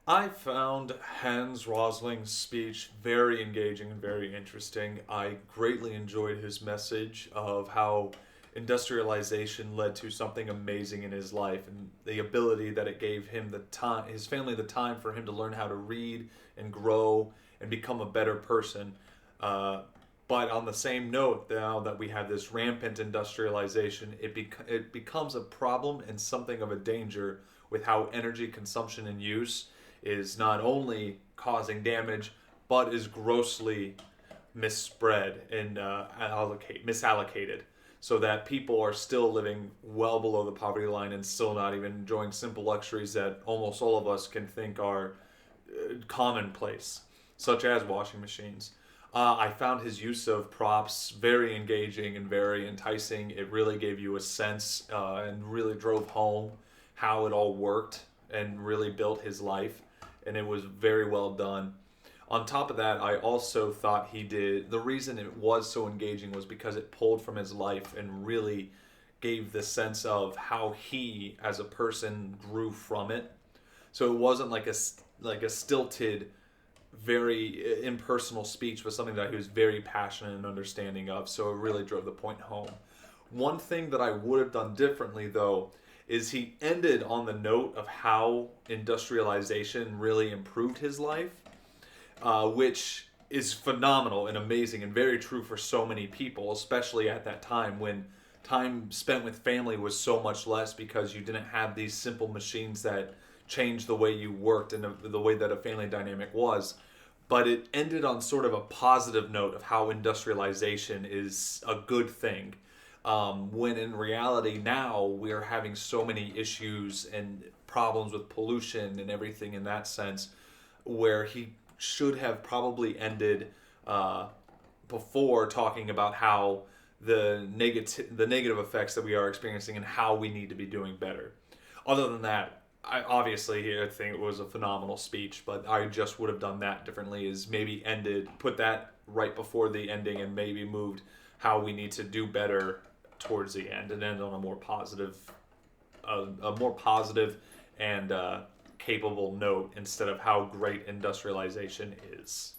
I found Hans Rosling's speech very engaging and very interesting. I greatly enjoyed his message of how industrialization led to something amazing in his life and the ability that it gave him the time, his family, the time for him to learn how to read and grow and become a better person. Uh, but on the same note, now that we have this rampant industrialization, it becomes a problem and something of a danger with how energy consumption and use is not only causing damage, but is grossly misspread and misallocated, so that people are still living well below the poverty line and still not even enjoying simple luxuries that almost all of us can think are commonplace, such as washing machines. I found his use of props very engaging and very enticing. It really gave you a sense and really drove home how it all worked and really built his life. And it was very well done. On top of that, I also thought he did. The reason it was so engaging was because it pulled from his life and really gave the sense of how he, as a person, grew from it. So it wasn't like a stilted, very impersonal speech, but something that he was very passionate and understanding of. So it really drove the point home. One thing that I would have done differently, though, is he ended on the note of how industrialization really improved his life, which is phenomenal and amazing and very true for so many people, especially at that time when time spent with family was so much less because you didn't have these simple machines that changed the way you worked and the way that a family dynamic was. But it ended on sort of a positive note of how industrialization is a good thing. When in reality, now we're having so many issues and problems with pollution and everything in that sense, where he should have probably ended uh, before talking about how the negative effects that we are experiencing and how we need to be doing better. Other than that, I think it was a phenomenal speech, but I just would have done that differently. Is maybe put that right before the ending, and maybe moved how we need to do better towards the end, and end on a more positive and capable note instead of how great industrialization is.